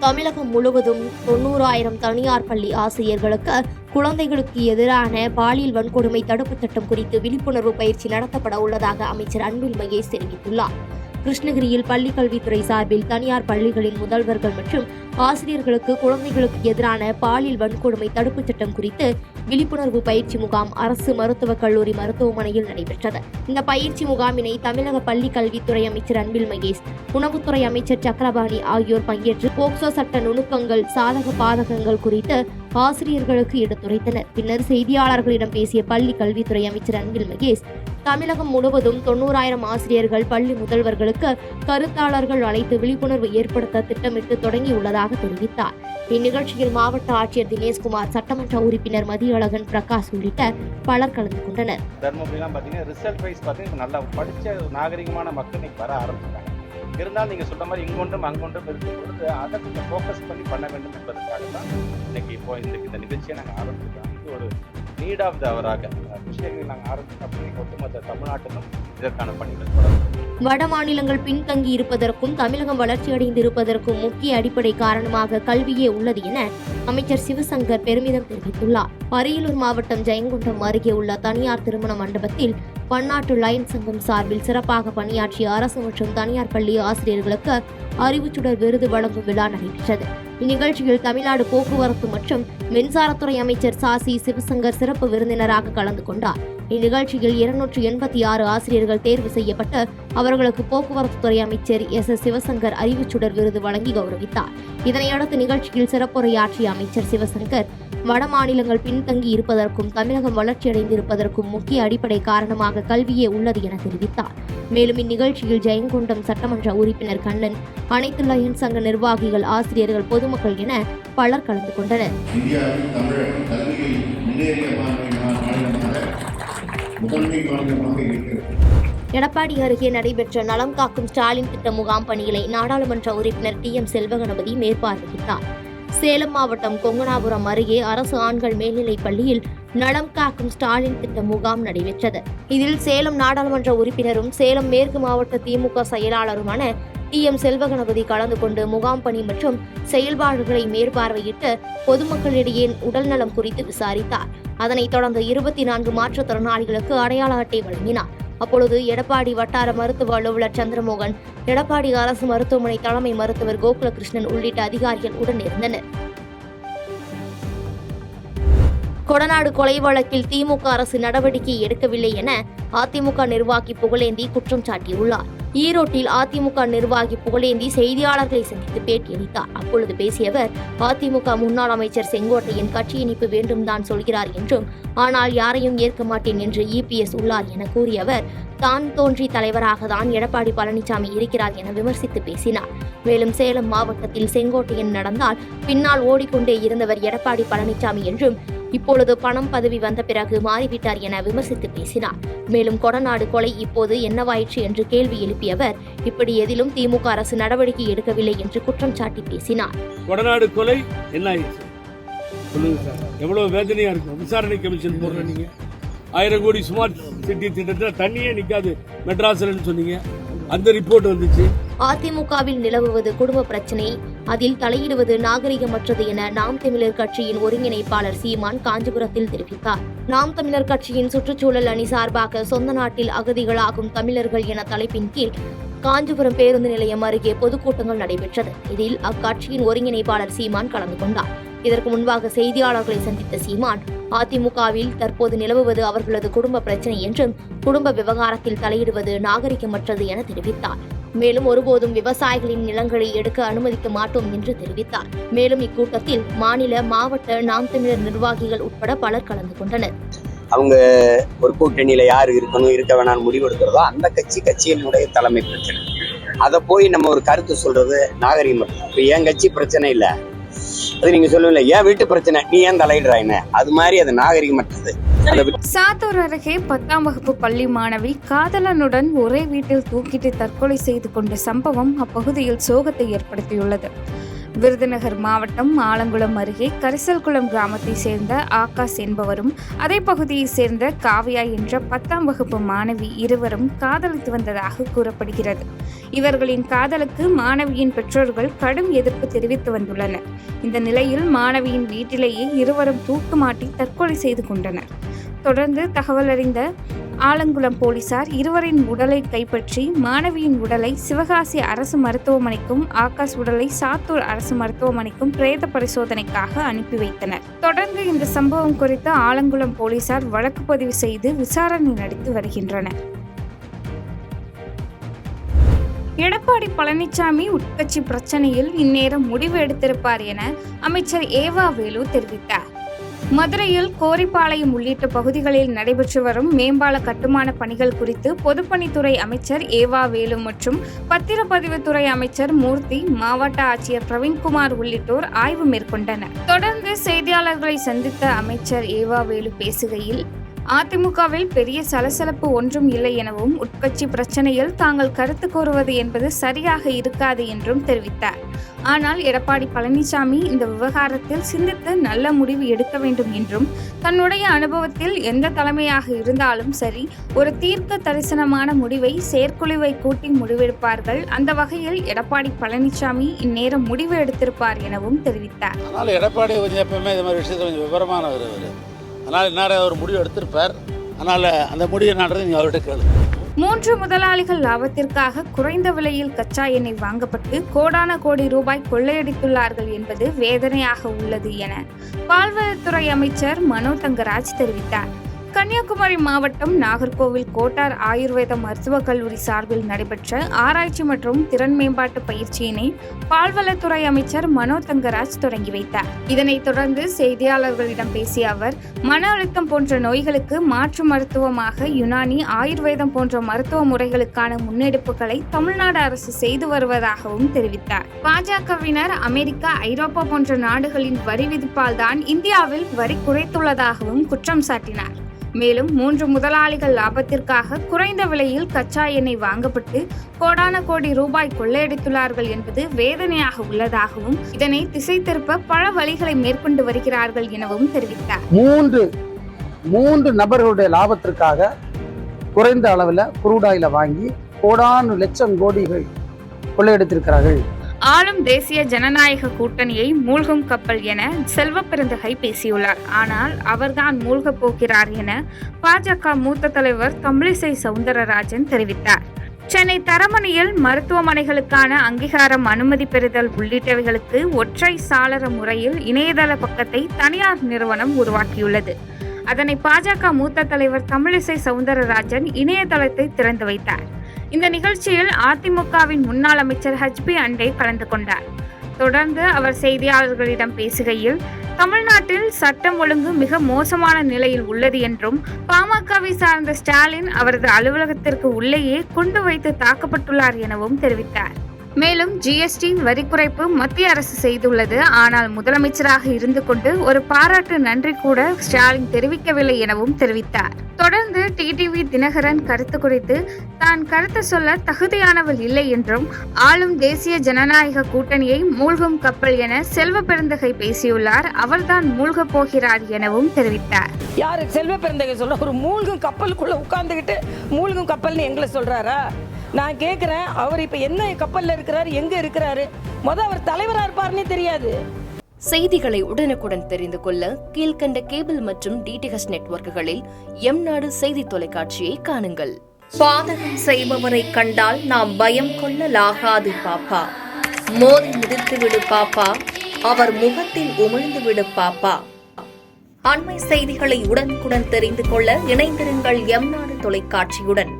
தமிழகம் முழுவதும் 90,000 தனியார் பள்ளி ஆசிரியர்களுக்கு குழந்தைகளுக்கு எதிரான பாலியல் வன்கொடுமை தடுப்புச் சட்டம் குறித்து விழிப்புணர்வு பயிற்சி நடத்தப்பட உள்ளதாக அமைச்சர் அன்பில் மகேஷ் தெரிவித்துள்ளார். கிருஷ்ணகிரியில் பள்ளிக் கல்வித்துறை சார்பில் தனியார் பள்ளிகளின் முதல்வர்கள் மற்றும் ஆசிரியர்களுக்கு குழந்தைகளுக்கு எதிரான பாலியல் வன்கொடுமை தடுப்புச் சட்டம் குறித்து விழிப்புணர்வு பயிற்சி முகாம் அரசு மருத்துவக் கல்லூரி மருத்துவமனையில் நடைபெற்றது. இந்த பயிற்சி முகாமினை தமிழக பள்ளிக் கல்வித்துறை அமைச்சர் அன்பில் மகேஷ், உணவுத்துறை அமைச்சர் சக்கரபாணி ஆகியோர் பங்கேற்று போக்சோ சட்ட நுணுக்கங்கள், சாதக பாதகங்கள் குறித்து ஆசிரியர்களுக்கு எடுத்துரைத்தனர். பின்னர் செய்தியாளர்களிடம் பேசிய பள்ளிக் கல்வித்துறை அமைச்சர் அன்பில் மகேஷ், தமிழகம் முழுவதும் 90,000 ஆசிரியர்கள் பள்ளி முதல்வர்களுக்கு கருத்தாளர்கள் அழைத்து விழிப்புணர்வு ஏற்படுத்த திட்டமிட்டு தொடங்கியுள்ளதாக தெரிவித்தார். இந்நிகழ்ச்சியில் மாவட்ட ஆட்சியர் தினேஷ்குமார், சட்டமன்ற உறுப்பினர் மதியழகன், பிரகாஷ் உள்ளிட்ட பலர் கலந்து கொண்டனர். தர்மபுரிலாம் பார்த்தீங்கன்னா ரிசல்ட் வைஸ் பார்த்தீங்கன்னா நல்லா படித்த நாகரிகமான மக்கள் இன்னைக்கு வர ஆரம்பிச்சிட்டாங்க. இருந்தாலும் நீங்கள் சொல்ற மாதிரி இங்கொன்றும் அங்கொன்றும் இருக்கும் பொழுது அதை கொஞ்சம் ஃபோக்கஸ் பண்ணி பண்ண வேண்டும் என்பதற்காக தான் இன்னைக்கு இந்த நிகழ்ச்சியை நாங்கள் ஆரம்பிச்சிருக்கோம். இது ஒரு நீட் ஆஃப் த அவராக விஷயங்களை நாங்கள் ஆரம்பிச்சோம். அப்படி ஒட்டுமொத்த தமிழ்நாட்டிலும் இதற்கான பணிகள் தொடரும். வட மாநிலங்கள் பின்தங்கி இருப்பதற்கும் தமிழகம் வளர்ச்சியடைந்து இருப்பதற்கும் முக்கிய அடிப்படை காரணமாக கல்வியே உள்ளது என அமைச்சர் சிவசங்கர் பெருமிதம் தெரிவித்துள்ளார். அரியலூர் மாவட்டம் ஜெயங்கொண்டம் அருகே உள்ள தனியார் திருமண மண்டபத்தில் பன்னாட்டு லயன்ஸ் சங்கம் சார்பில் சிறப்பாக பணியாற்றிய அரசு மற்றும் தனியார் பள்ளி ஆசிரியர்களுக்கு அறிவுச்சுடர் விருது வழங்கும் விழா நடைபெற்றது. இந்நிகழ்ச்சியில் தமிழ்நாடு போக்குவரத்து மற்றும் மின்சாரத்துறை அமைச்சர் சாசி சிவசங்கர் சிறப்பு விருந்தினராக கலந்து கொண்டார். இந்நிகழ்ச்சியில் 286 ஆசிரியர்கள் தேர்வு செய்யப்பட்டு அவர்களுக்கு போக்குவரத்துத்துறை அமைச்சர் சிவசங்கர் அறிவுச்சுடர் விருது வழங்கி கௌரவித்தார். இதனையடுத்து நிகழ்ச்சியில் சிறப்புரையாற்றிய அமைச்சர் சிவசங்கர், வட மாநிலங்கள் பின்தங்கி இருப்பதற்கும் தமிழகம் வளர்ச்சியடைந்து இருப்பதற்கும் முக்கிய அடிப்படை காரணமாக கல்வியே உள்ளது என தெரிவித்தார். மேலும் இந்நிகழ்ச்சியில் ஜெயங்கொண்டம் சட்டமன்ற உறுப்பினர் கண்ணன், அனைத்து லயன்ஸ் சங்க நிர்வாகிகள், ஆசிரியர்கள், பொதுமக்கள் என பலர் கலந்து கொண்டனர். எடப்பாடி அருகே நடைபெற்ற நலம் காக்கும் ஸ்டாலின் திட்ட முகாம் பணிகளை நாடாளுமன்ற உறுப்பினர் TM செல்வகணபதி மேற்பார்வையிட்டார். சேலம் மாவட்டம் கொங்கனாபுரம் அருகே அரசு ஆண்கள் மேல்நிலைப் பள்ளியில் நலம் காக்கும் ஸ்டாலின் திட்ட முகாம் நடைபெற்றது. இதில் சேலம் நாடாளுமன்ற உறுப்பினரும் சேலம் மேற்கு மாவட்ட திமுக செயலாளருமான TM செல்வகணபதி கலந்து கொண்டு முகாம் பணி மற்றும் செயல்பாடுகளை மேற்பார்வையிட்டு பொதுமக்களிடையே உடல்நலம் குறித்து விசாரித்தார். அதனைத் தொடர்ந்து 24 மாற்றுத்திறனாளிகளுக்கு அடையாள அட்டை வழங்கினார். அப்பொழுது எடப்பாடி வட்டார மருத்துவ அலுவலர் சந்திரமோகன், எடப்பாடி அரசு மருத்துவமனை தலைமை மருத்துவர் கோகுலகிருஷ்ணன் உள்ளிட்ட அதிகாரிகள் உடன் இருந்தனர். கொடநாடு கொலை வழக்கில் திமுக அரசு நடவடிக்கை எடுக்கவில்லை என அதிமுக நிர்வாகி புகழேந்தி குற்றம் சாட்டியுள்ளார். ஈரோட்டில் அதிமுக நிர்வாகி புகழேந்தி செய்தியாளர்களை சந்தித்து பேட்டியளித்தார். அப்பொழுது பேசிய அவர், அதிமுக முன்னாள் அமைச்சர் செங்கோட்டையன் கட்சி இணைப்பு வேண்டும் தான் சொல்கிறார் என்றும், ஆனால் யாரையும் ஏற்க மாட்டேன் என்று EPS உள்ளார் என கூறிய அவர், தான் தோன்றி தலைவராக தான் எடப்பாடி பழனிசாமி இருக்கிறார் என விமர்சித்து பேசினார். மேலும் சேலம் மாவட்டத்தில் செங்கோட்டையன் நடந்தால் பின்னால் ஓடிக்கொண்டே இருந்தவர் எடப்பாடி பழனிசாமி என்றும், இப்பொழுது பணம் பதவி வந்த பிறகு மாறிவிட்டார் என விமர்சித்து பேசினார். மேலும் கொடநாடு கொலை இப்போது என்னவாயிற்று என்று கேள்வி எழுப்பிய அவர், இப்படி எதிலும் திமுக அரசு நடவடிக்கை எடுக்கவில்லை என்று குற்றம் சாட்டி பேசினார். கொடநாடு கொலை என்ன ஆயிடுச்சு சொல்லுங்க சார், எவ்வளவு வேதனையா இருக்கும். விசாரணை கமிஷன் போடுற நீங்க 1000 கோடி ஸ்மார்ட் சிட்டி திட்டத்தில் தண்ணியே நிக்காது மெட்ராஸ்லன்னு சொன்னீங்க, அந்த ரிப்போர்ட் வந்துச்சு. அதிமுகவில் நிலவுவது குடும்ப பிரச்சினை, அதில் தலையிடுவது நாகரிகமற்றது என நாம் தமிழர் கட்சியின் ஒருங்கிணைப்பாளர் சீமான் காஞ்சிபுரத்தில் தெரிவித்தார். நாம் தமிழர் கட்சியின் சுற்றுச்சூழல் அணி சார்பாக சொந்த நாட்டில் அகதிகளாகும் தமிழர்கள் என தலைப்பின் கீழ் காஞ்சிபுரம் பேருந்து நிலையம் அருகே பொதுக்கூட்டங்கள் நடைபெற்றது. இதில் அக்கட்சியின் ஒருங்கிணைப்பாளர் சீமான் கலந்து கொண்டார். இதற்கு முன்பாக செய்தியாளர்களை சந்தித்த சீமான், அதிமுகவில் தற்போது நிலவுவது அவர்களது குடும்ப பிரச்சினை என்றும், குடும்ப விவகாரத்தில் தலையிடுவது நாகரிகமற்றது என தெரிவித்தார். மேலும் ஒருபோதும் விவசாயிகளின் நிலங்களை எடுக்க அனுமதிக்க மாட்டோம் என்று தெரிவித்தார். மேலும் இக்கூட்டத்தில் மாநில, மாவட்ட நாம் தமிழர் நிர்வாகிகள் உட்பட பலர் கலந்து கொண்டனர். அவங்க ஒரு கூட்டணியில யாரு இருக்கணும் இருக்க வேணாம்னு முடிவெடுக்கிறதோ அந்த கட்சியினுடைய தலைமை பிரச்சனை. அதை போய் நம்ம ஒரு கருத்து சொல்றது நாகரிகம். இப்ப என் கட்சி பிரச்சனை இல்லை, அது நீங்க சொல்லுவீங்க ஏன் வீட்டு பிரச்சனை நீ ஏன் தலையிடுறாயின்னு, அது மாதிரி அது நாகரிகமற்றது. சாத்தூர் அருகே 10ஆம் வகுப்பு பள்ளி மாணவி காதலனுடன் ஒரே வீட்டில் தூக்கிட்டு தற்கொலை செய்து கொண்ட சம்பவம் அப்பகுதியில் சோகத்தை ஏற்படுத்தியுள்ளது. விருதுநகர் மாவட்டம் ஆலங்குளம் அருகே கரிசல்குளம் கிராமத்தை சேர்ந்த ஆகாஷ் என்பவரும் அதே பகுதியை சேர்ந்த காவியா என்ற 10ஆம் வகுப்பு மாணவி இருவரும் காதலித்து வந்ததாக கூறப்படுகிறது. இவர்களின் காதலுக்கு மாணவியின் பெற்றோர்கள் கடும் எதிர்ப்பு தெரிவித்து வந்துள்ளனர். இந்த நிலையில் மாணவியின் வீட்டிலேயே இருவரும் தூக்குமாட்டி தற்கொலை செய்து கொண்டனர். தொடர்ந்து தகவல் அறிந்த ஆலங்குளம் போலீசார் இருவரின் உடலை கைப்பற்றி மாணவியின் உடலை சிவகாசி அரசு மருத்துவமனைக்கும் ஆகாஷ் உடலை சாத்தூர் அரசு மருத்துவமனைக்கும் பிரேத பரிசோதனைக்காக அனுப்பி வைத்தனர். தொடர்ந்து இந்த சம்பவம் குறித்து ஆலங்குளம் போலீசார் வழக்கு பதிவு செய்து விசாரணை நடத்தி வருகின்றனர். எடப்பாடி பழனிசாமி உட்கட்சி பிரச்சனையில் இந்நேரம் முடிவு எடுத்திருப்பார் என அமைச்சர் ஏவா வேலு தெரிவித்தார். மதுரையில் கோரிப்பாளையம் உள்ளிட்ட பகுதிகளில் நடைபெற்று வரும் மேம்பால கட்டுமான பணிகள் குறித்து பொதுப்பணித்துறை அமைச்சர் ஏவா வேலு மற்றும் பத்திரப்பதிவுத்துறை அமைச்சர் மூர்த்தி, மாவட்ட ஆட்சியர் பிரவீன்குமார் உள்ளிட்டோர் ஆய்வு மேற்கொண்டனர். தொடர்ந்து செய்தியாளர்களை சந்தித்த அமைச்சர் ஏவா வேலு பேசுகையில், அதிமுகவில் பெரிய சலசலப்பு ஒன்றும் இல்லை எனவும் உட்கட்சி பிரச்சனையில் தாங்கள் கருத்து கூறுவது என்பது சரியாக இருக்காது என்றும் தெரிவித்தார். ஆனால் எடப்பாடி பழனிசாமி இந்த விவகாரத்தில் சிந்தித்து நல்ல முடிவு எடுக்க வேண்டும் என்றும், தன்னுடைய அனுபவத்தில் எந்த தலைமையாக இருந்தாலும் சரி ஒரு தீர்க்க தரிசனமான முடிவை செயற்குழுவை கூட்டி முடிவெடுப்பார்கள். அந்த வகையில் எடப்பாடி பழனிசாமி இந்நேரம் முடிவு எடுத்திருப்பார் எனவும் தெரிவித்தார். அதனால் எடப்பாடி கொஞ்சம் எப்பவுமே இது மாதிரி விஷயத்தில் கொஞ்சம் விவரமானவர் அவர். அதனால் இந்நேரம் அவர் முடிவு எடுத்திருப்பார். அதனால் அந்த முடிவு நாடுறது நீங்கள் அவர்கிட்ட கேளுங்க. 3 முதலாளிகள் லாபத்திற்காக குறைந்த விலையில் கச்சா எண்ணெய் வாங்கப்பட்டு கோடான கோடி ரூபாய் கொள்ளையடித்துள்ளார்கள் என்பது வேதனையாக உள்ளது என பால்வளத்துறை அமைச்சர் மனோ தங்கராஜ் தெரிவித்தார். கன்னியாகுமரி மாவட்டம் நாகர்கோவில் கோட்டார் ஆயுர்வேத மருத்துவக் கல்லூரி சார்பில் நடைபெற்ற ஆராய்ச்சி மற்றும் திறன் மேம்பாட்டு பயிற்சியினை பால்வளத்துறை அமைச்சர் மனோ தங்கராஜ் தொடங்கி வைத்தார். இதனைத் தொடர்ந்து செய்தியாளர்களிடம் பேசிய அவர், மன அழுத்தம் போன்ற நோய்களுக்கு மாற்று மருத்துவமாக யுனானி, ஆயுர்வேதம் போன்ற மருத்துவ முறைகளுக்கான முன்னெடுப்புகளை தமிழ்நாடு அரசு செய்து வருவதாகவும் தெரிவித்தார். பாஜகவினர் அமெரிக்கா, ஐரோப்பா போன்ற நாடுகளின் வரி விதிப்பால் தான் இந்தியாவில் வரி குறைத்துள்ளதாகவும் குற்றம் சாட்டினார். மேலும் 3 முதலாளிகள் லாபத்திற்காக குறைந்த விலையில் கச்சா எண்ணெய் வாங்கப்பட்டு கோடான கோடி ரூபாய் கொள்ளையடித்துள்ளார்கள் என்பது வேதனையாக உள்ளதாகவும், இதனை திசை திருப்ப பல வழிகளை மேற்கொண்டு வருகிறார்கள் எனவும் தெரிவித்தார். 3 நபர்களுடைய லாபத்திற்காக குறைந்த அளவில் குரூடாயில வாங்கி கோடானு லட்சம் கோடிகள் கொள்ளையடித்திருக்கிறார்கள். ஆளும் தேசிய ஜனநாயக கூட்டணியை மூழ்கும் கப்பல் என செல்வ பெருந்தகை பேசியுள்ளார். ஆனால் அவர்தான் மூழ்கப் போகிறார் என பாஜக மூத்த தலைவர் தமிழிசை சவுந்தரராஜன் தெரிவித்தார். சென்னை தரமணியில் மருத்துவமனைகளுக்கான அங்கீகாரம், அனுமதி பெறுதல் உள்ளிட்டவைகளுக்கு ஒற்றை சாளர முறையில் இணையதள பக்கத்தை தனியார் நிறுவனம் உருவாக்கியுள்ளது. அதனை பாஜக மூத்த தலைவர் தமிழிசை சவுந்தரராஜன் இணையதளத்தை திறந்து வைத்தார். இந்த நிகழ்ச்சியில் அதிமுகவின் முன்னாள் அமைச்சர் ஹச்பி அண்டே கலந்து கொண்டார். தொடர்ந்து அவர் செய்தியாளர்களிடம் பேசுகையில், தமிழ்நாட்டில் சட்டம் ஒழுங்கு மிக மோசமான நிலையில் உள்ளது என்றும், பாமகவை சார்ந்த ஸ்டாலின் அவரது அலுவலகத்திற்கு உள்ளேயே குண்டு வைத்து தாக்கப்பட்டுள்ளார் எனவும் தெரிவித்தார். மேலும் ஜிஎஸ்டி வரி குறைப்பு மத்திய அரசு செய்துள்ளது. ஆனால் முதலமைச்சராக இருந்து கொண்டு ஒரு பாராட்டு நன்றி கூட ஸ்டாலின் தெரிவிக்கவில்லை எனவும் தெரிவித்தார். தொடர்ந்து டிடிவி தினகரன் கருத்து குறித்து தான் கருத்து சொல்ல தகுதியானவர் இல்லை என்றும், ஆளும் தேசிய ஜனநாயக கூட்டணியை மூழ்கும் கப்பல் என செல்வ பெருந்தகை பேசியுள்ளார். அவர்தான் மூழ்க போகிறார் எனவும் தெரிவித்தார். யாரு செல்வ பெருந்தகை சொல்ற ஒரு மூழ்கும் கப்பலுக்குள்ள உட்கார்ந்துகிட்டு மூழ்கும் கப்பல்னு எங்களை சொல்றாரா? நான் கேட்கிறேன், அவர் இப்ப என்ன கப்பல்ல இருக்கிறாரு, எங்க இருக்கிறாரு? அவர் தலைவரா இருப்பாருன்னே தெரியாது. செய்திகளை உடனுக்குடன் தெரிந்து கொள்ள கீழ்கண்ட கேபிள் மற்றும் டிடிஹெச் நெட்வொர்க்குகளில் எம்நாடு செய்தி தொலைக்காட்சியை காணுங்கள். பாதகம் செய்பவரை கண்டால் நாம் பயம் கொள்ளலாகாது பாப்பா. மோதி மிதித்து விடு பாப்பா, அவர் முகத்தில் உமிழ்ந்து விடு பாப்பா. அண்மை செய்திகளை உடனுக்குடன் தெரிந்து கொள்ள இணைந்திருங்கள் எம்நாடு தொலைக்காட்சியுடன்.